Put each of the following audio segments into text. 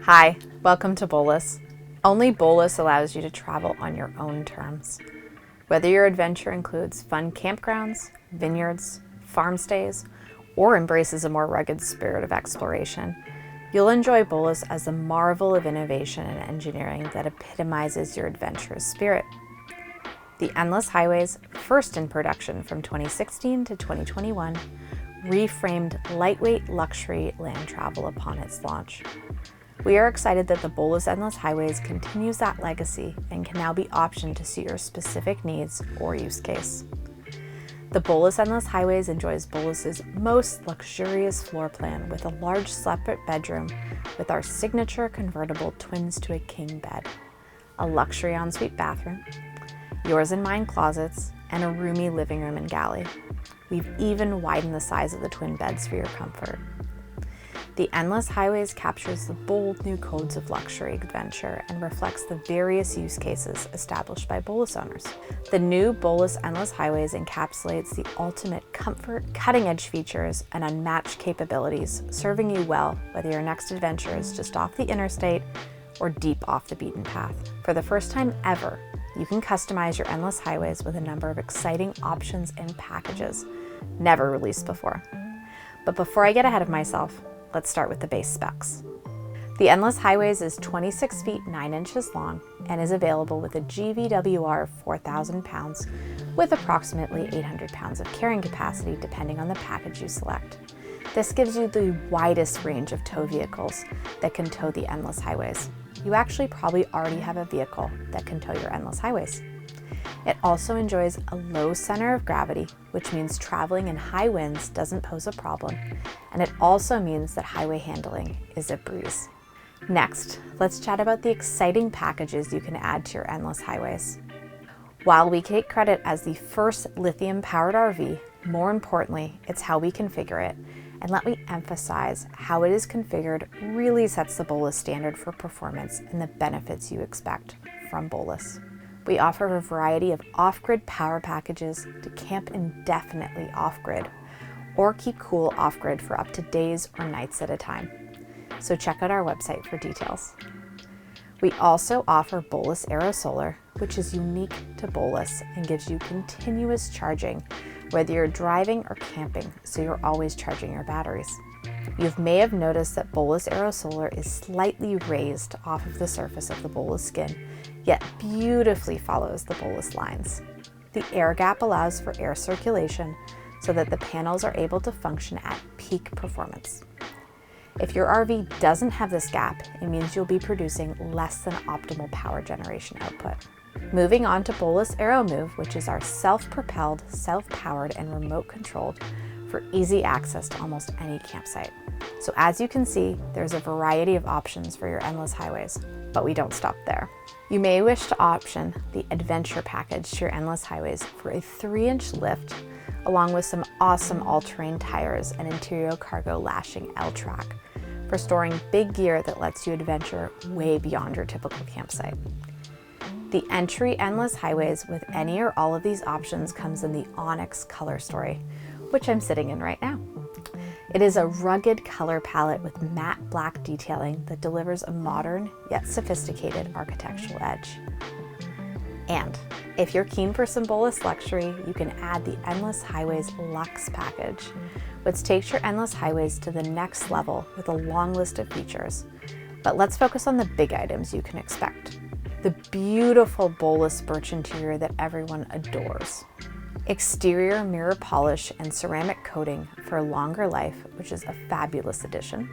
Hi, welcome to Bowlus. Only Bowlus allows you to travel on your own terms. Whether your adventure includes fun campgrounds, vineyards, farm stays, or embraces a more rugged spirit of exploration, you'll enjoy Bowlus as a marvel of innovation and engineering that epitomizes your adventurous spirit. The Endless Highways, first in production from 2016 to 2021, reframed lightweight luxury land travel upon its launch. We are excited that the Bowlus Endless Highways continues that legacy and can now be optioned to suit your specific needs or use case. The Bowlus Endless Highways enjoys Bowlus's most luxurious floor plan with a large separate bedroom with our signature convertible twins to a king bed, a luxury ensuite bathroom, yours and mine closets, and a roomy living room and galley. We've even widened the size of the twin beds for your comfort. The Endless Highways captures the bold new codes of luxury adventure and reflects the various use cases established by Bowlus owners. The new Bowlus Endless Highways encapsulates the ultimate comfort, cutting-edge features, and unmatched capabilities, serving you well whether your next adventure is just off the interstate or deep off the beaten path. For the first time ever, you can customize your Endless Highways with a number of exciting options and packages never released before. But before I get ahead of myself, let's start with the base specs. The Endless Highways is 26 feet 9 inches long and is available with a GVWR 4,000 pounds with approximately 800 pounds of carrying capacity depending on the package you select. This gives you the widest range of tow vehicles that can tow the Endless Highways. You actually probably already have a vehicle that can tow your Endless Highways. It also enjoys a low center of gravity, which means traveling in high winds doesn't pose a problem, and it also means that highway handling is a breeze. Next, let's chat about the exciting packages you can add to your Endless Highways. While we take credit as the first lithium-powered RV, more importantly, it's how we configure it, and let me emphasize how it is configured really sets the Bowlus standard for performance and the benefits you expect from Bowlus. We offer a variety of off-grid power packages to camp indefinitely off-grid or keep cool off-grid for up to days or nights at a time. So check out our website for details. We also offer Bowlus AeroSolar, which is unique to Bowlus and gives you continuous charging whether you're driving or camping, so you're always charging your batteries. You may have noticed that Bowlus AeroSolar is slightly raised off of the surface of the Bowlus skin, yet beautifully follows the Bowlus lines. The air gap allows for air circulation so that the panels are able to function at peak performance. If your RV doesn't have this gap, it means you'll be producing less than optimal power generation output. Moving on to Bowlus AeroMove, which is our self-propelled, self-powered, and remote-controlled for easy access to almost any campsite. So as you can see, there's a variety of options for your Endless Highways, but we don't stop there. You may wish to option the Adventure package to your Endless Highways for a 3-inch lift, along with some awesome all-terrain tires and interior cargo lashing L-track for storing big gear that lets you adventure way beyond your typical campsite. The entry Endless Highways with any or all of these options comes in the Onyx color story, which I'm sitting in right now. It is a rugged color palette with matte black detailing that delivers a modern yet sophisticated architectural edge. And if you're keen for some Bowlus luxury, you can add the Endless Highways Luxe package, which takes your Endless Highways to the next level with a long list of features. But let's focus on the big items you can expect. The beautiful Bowlus birch interior that everyone adores. Exterior mirror polish and ceramic coating for a longer life, which is a fabulous addition.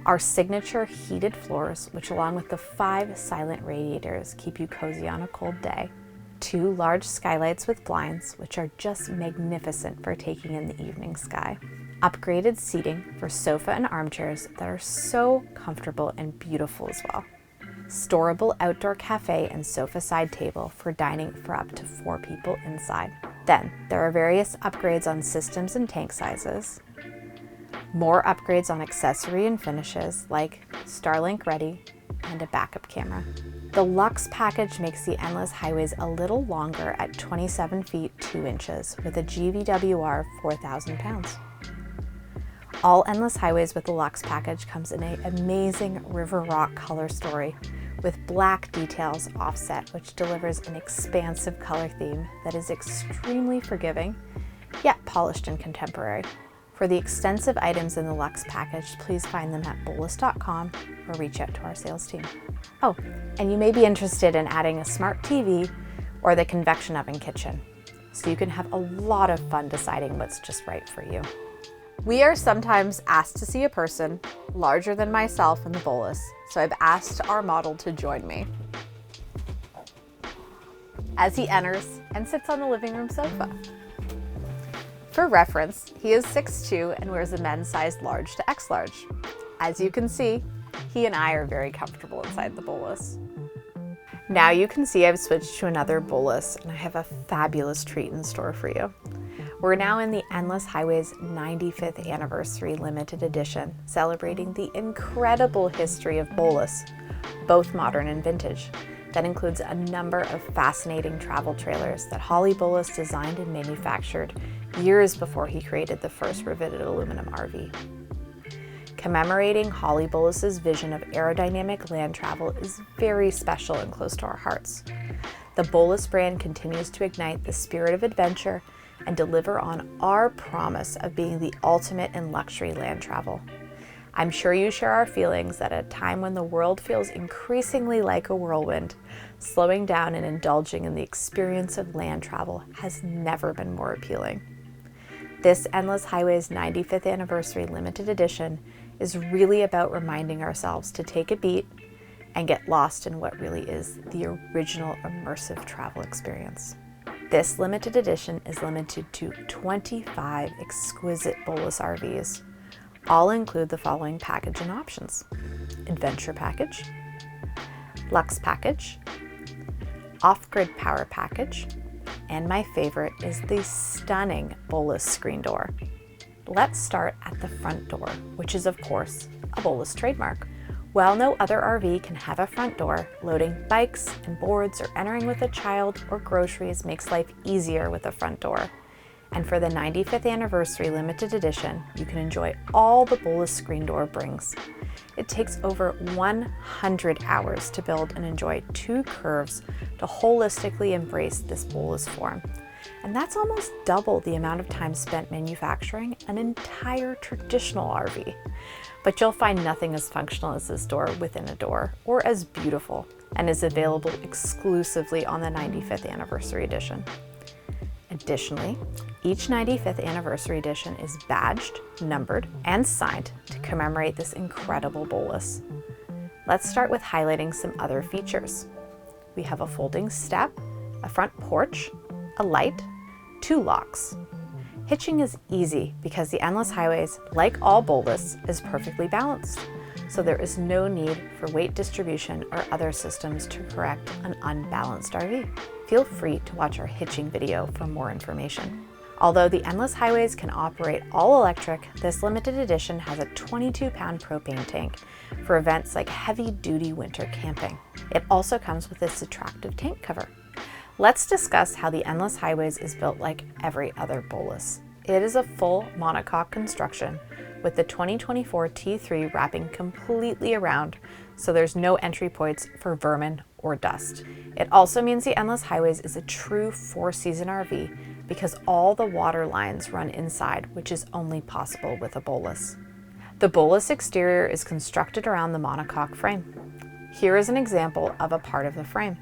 Our signature heated floors, which along with the 5 silent radiators keep you cozy on a cold day. 2 large skylights with blinds, which are just magnificent for taking in the evening sky. Upgraded seating for sofa and armchairs that are so comfortable and beautiful as well. Storable outdoor cafe and sofa side table for dining for up to 4 people inside. Then, there are various upgrades on systems and tank sizes, more upgrades on accessory and finishes like Starlink ready and a backup camera. The Luxe package makes the Endless Highways a little longer at 27 feet 2 inches with a GVWR 4,000 pounds. All Endless Highways with the Luxe package comes in an amazing river rock color story with black details offset, which delivers an expansive color theme that is extremely forgiving, yet polished and contemporary. For the extensive items in the Luxe package, please find them at bowlus.com or reach out to our sales team. Oh, and you may be interested in adding a smart TV or the convection oven kitchen, so you can have a lot of fun deciding what's just right for you. We are sometimes asked to see a person larger than myself in the Bowlus, so I've asked our model to join me as he enters and sits on the living room sofa. For reference, he is 6'2" and wears a men's size large to X large. As you can see, he and I are very comfortable inside the Bowlus. Now you can see I've switched to another Bowlus and I have a fabulous treat in store for you. We're now in the Endless Highways 95th Anniversary Limited Edition, celebrating the incredible history of Bowlus, both modern and vintage. That includes a number of fascinating travel trailers that Holly Bowlus designed and manufactured years before he created the first riveted aluminum RV. Commemorating Holly Bowlus's vision of aerodynamic land travel is very special and close to our hearts. The Bowlus brand continues to ignite the spirit of adventure and deliver on our promise of being the ultimate in luxury land travel. I'm sure you share our feelings that at a time when the world feels increasingly like a whirlwind, slowing down and indulging in the experience of land travel has never been more appealing. This Endless Highways 95th Anniversary Limited Edition is really about reminding ourselves to take a beat and get lost in what really is the original immersive travel experience. This limited edition is limited to 25 exquisite Bowlus RVs. All include the following package and options: Adventure Package, Luxe Package, Off-Grid Power Package, and my favorite is the stunning Bowlus screen door. Let's start at the front door, which is of course a Bowlus trademark. While no other RV can have a front door, loading bikes and boards or entering with a child or groceries makes life easier with a front door. And for the 95th Anniversary Limited Edition, you can enjoy all the Bowlus screen door brings. It takes over 100 hours to build and enjoy 2 curves to holistically embrace this Bowlus form. And that's almost double the amount of time spent manufacturing an entire traditional RV. But you'll find nothing as functional as this door within a door, or as beautiful, and is available exclusively on the 95th Anniversary Edition. Additionally, each 95th Anniversary Edition is badged, numbered, and signed to commemorate this incredible Bowlus. Let's start with highlighting some other features. We have a folding step, a front porch, a light, 2 locks. Hitching is easy because the Endless Highways, like all Bowlus, is perfectly balanced, so there is no need for weight distribution or other systems to correct an unbalanced RV. Feel free to watch our hitching video for more information. Although the Endless Highways can operate all electric, this limited edition has a 22-pound propane tank for events like heavy-duty winter camping. It also comes with this attractive tank cover. Let's discuss how the Endless Highways is built like every other Bowlus. It is a full monocoque construction with the 2024 T3 wrapping completely around, so there's no entry points for vermin or dust. It also means the Endless Highways is a true 4-season RV because all the water lines run inside, which is only possible with a Bowlus. The Bowlus exterior is constructed around the monocoque frame. Here is an example of a part of the frame.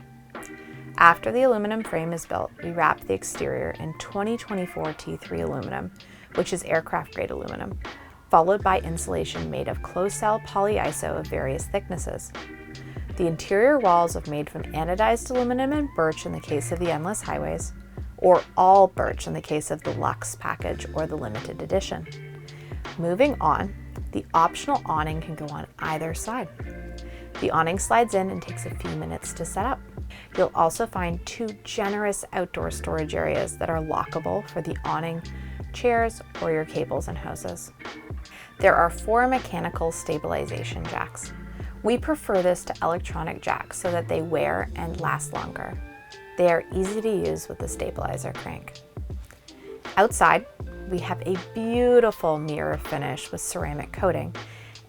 After the aluminum frame is built, we wrap the exterior in 2024 T3 aluminum, which is aircraft grade aluminum, followed by insulation made of closed-cell polyiso of various thicknesses. The interior walls are made from anodized aluminum and birch in the case of the Endless Highways, or all birch in the case of the Luxe package or the limited edition. Moving on, the optional awning can go on either side. The awning slides in and takes a few minutes to set up. You'll also find 2 generous outdoor storage areas that are lockable for the awning, chairs, or your cables and hoses. There are 4 mechanical stabilization jacks. We prefer this to electronic jacks so that they wear and last longer. They are easy to use with the stabilizer crank. Outside, we have a beautiful mirror finish with ceramic coating.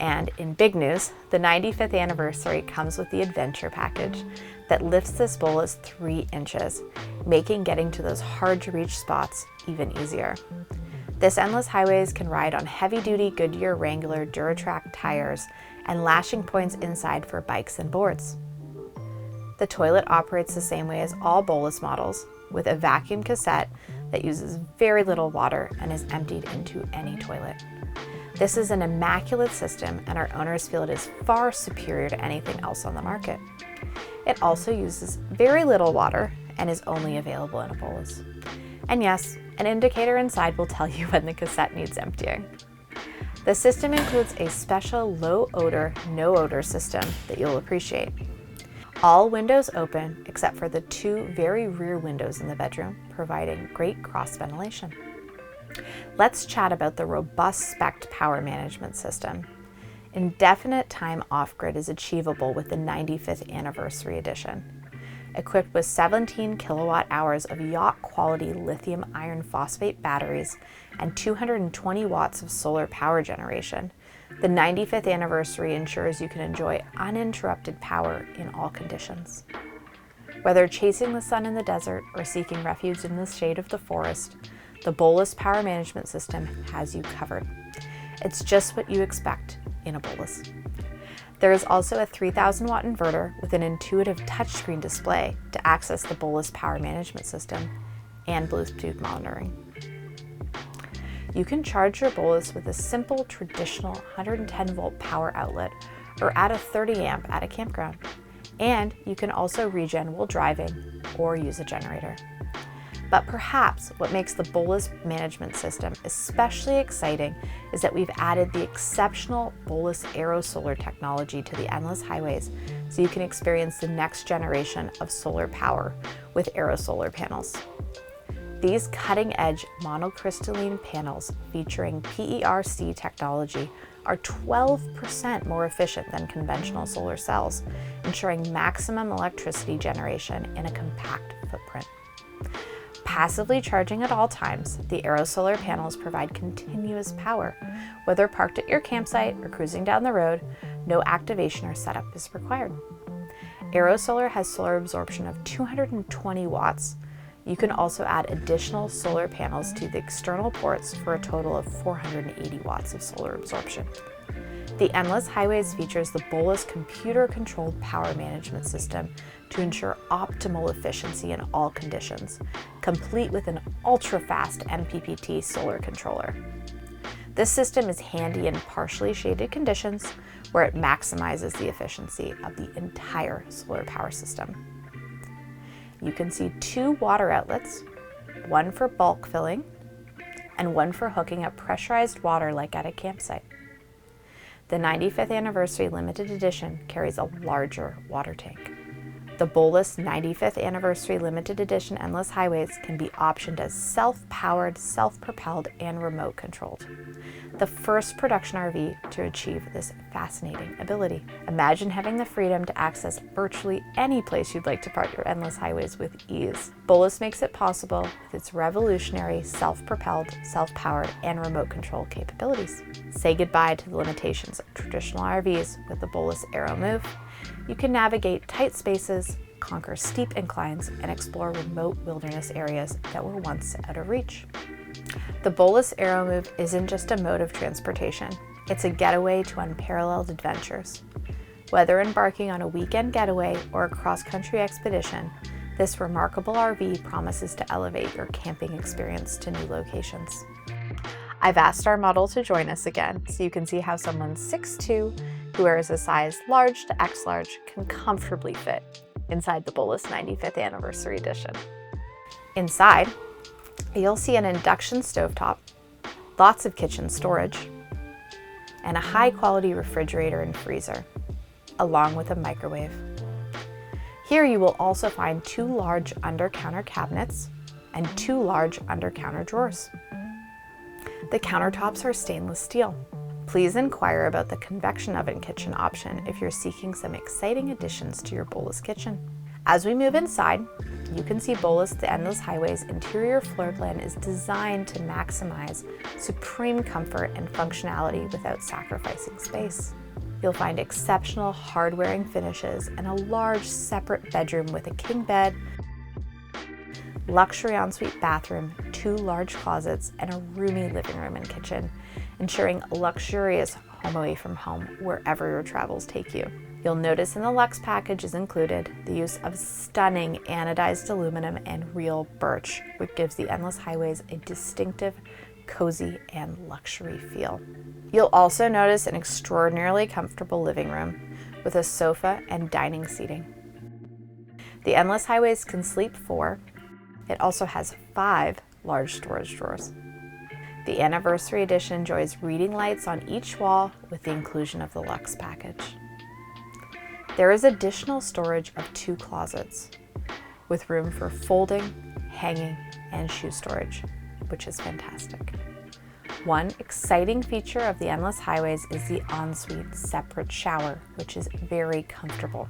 And in big news, the 95th anniversary comes with the Adventure Package that lifts this Bowlus 3 inches, making getting to those hard-to-reach spots even easier. This Endless Highways can ride on heavy-duty Goodyear Wrangler Duratrack tires and lashing points inside for bikes and boards. The toilet operates the same way as all Bowlus models, with a vacuum cassette that uses very little water and is emptied into any toilet. This is an immaculate system, and our owners feel it is far superior to anything else on the market. It also uses very little water and is only available in a Bowlus. And yes, an indicator inside will tell you when the cassette needs emptying. The system includes a special low odor, no odor system that you'll appreciate. All windows open except for the 2 very rear windows in the bedroom, providing great cross ventilation. Let's chat about the robust spec'd power management system. Indefinite time off-grid is achievable with the 95th Anniversary Edition. Equipped with 17 kilowatt hours of yacht-quality lithium iron phosphate batteries and 220 watts of solar power generation, the 95th anniversary ensures you can enjoy uninterrupted power in all conditions. Whether chasing the sun in the desert or seeking refuge in the shade of the forest, the Bowlus Power Management System has you covered. It's just what you expect in a Bowlus. There is also a 3,000 watt inverter with an intuitive touchscreen display to access the Bowlus Power Management System and Bluetooth monitoring. You can charge your Bowlus with a simple traditional 110 volt power outlet or add a 30 amp at a campground. And you can also regen while driving or use a generator. But perhaps what makes the Bowlus management system especially exciting is that we've added the exceptional Bowlus AeroSolar technology to the Endless Highways so you can experience the next generation of solar power with AeroSolar panels. These cutting-edge monocrystalline panels featuring PERC technology are 12% more efficient than conventional solar cells, ensuring maximum electricity generation in a compact footprint. Passively charging at all times, the AeroSolar panels provide continuous power. Whether parked at your campsite or cruising down the road, no activation or setup is required. AeroSolar has solar absorption of 220 watts. You can also add additional solar panels to the external ports for a total of 480 watts of solar absorption. The Endless Highways features the Bowlus computer-controlled power management system to ensure optimal efficiency in all conditions, complete with an ultra-fast MPPT solar controller. This system is handy in partially shaded conditions where it maximizes the efficiency of the entire solar power system. You can see 2 water outlets, one for bulk filling and one for hooking up pressurized water like at a campsite. The 95th Anniversary Limited Edition carries a larger water tank. The Bowlus 95th Anniversary Limited Edition Endless Highways can be optioned as self-powered, self-propelled, and remote-controlled. The first production RV to achieve this fascinating ability. Imagine having the freedom to access virtually any place you'd like to park your Endless Highways with ease. Bowlus makes it possible with its revolutionary self-propelled, self-powered, and remote control capabilities. Say goodbye to the limitations of traditional RVs with the Bowlus Aero Move. You can navigate tight spaces, conquer steep inclines, and explore remote wilderness areas that were once out of reach. The Bowlus Aero Move isn't just a mode of transportation, it's a getaway to unparalleled adventures. Whether embarking on a weekend getaway or a cross-country expedition, this remarkable RV promises to elevate your camping experience to new locations. I've asked our model to join us again so you can see how someone 6'2" who wears a size large to X large can comfortably fit inside the Bowlus 95th Anniversary Edition. Inside, you'll see an induction stovetop, lots of kitchen storage, and a high-quality refrigerator and freezer, along with a microwave. Here you will also find 2 large under-counter cabinets and 2 large under-counter drawers. The countertops are stainless steel. Please inquire about the convection oven kitchen option if you're seeking some exciting additions to your Bowlus kitchen. As we move inside, you can see Bowlus the Endless Highway's interior floor plan is designed to maximize supreme comfort and functionality without sacrificing space. You'll find exceptional hard-wearing finishes and a large separate bedroom with a king bed, luxury ensuite bathroom, 2 large closets, and a roomy living room and kitchen, ensuring a luxurious home away from home wherever your travels take you. You'll notice in the Luxe package is included the use of stunning anodized aluminum and real birch, which gives the Endless Highways a distinctive, cozy, and luxury feel. You'll also notice an extraordinarily comfortable living room with a sofa and dining seating. The Endless Highways can sleep 4. It also has 5 large storage drawers. The Anniversary Edition enjoys reading lights on each wall with the inclusion of the Luxe package. There is additional storage of 2 closets with room for folding, hanging, and shoe storage, which is fantastic. One exciting feature of the Endless Highways is the ensuite separate shower, which is very comfortable.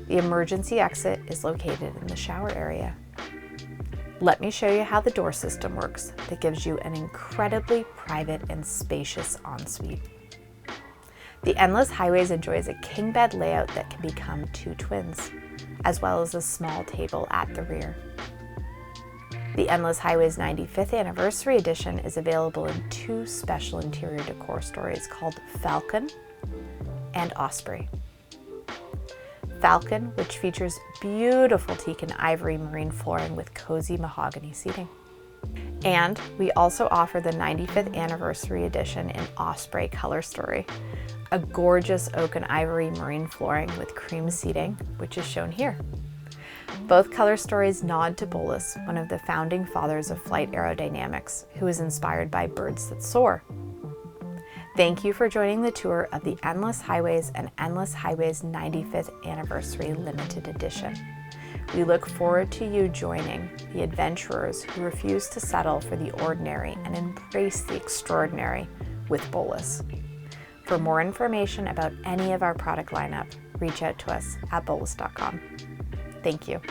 The emergency exit is located in the shower area. Let me show you how the door system works that gives you an incredibly private and spacious ensuite. The Endless Highways enjoys a king bed layout that can become 2 twins, as well as a small table at the rear. The Endless Highways 95th Anniversary Edition is available in 2 special interior decor stories called Falcon and Osprey. Falcon, which features beautiful teak and ivory marine flooring with cozy mahogany seating. And we also offer the 95th Anniversary Edition in Osprey color story, a gorgeous oak and ivory marine flooring with cream seating, which is shown here. Both color stories nod to Bowlus, one of the founding fathers of flight aerodynamics, who was inspired by birds that soar. Thank you for joining the tour of the Endless Highways and Endless Highways 95th Anniversary Limited Edition. We look forward to you joining the adventurers who refuse to settle for the ordinary and embrace the extraordinary with Bowlus. For more information about any of our product lineup, reach out to us at bowlus.com. Thank you.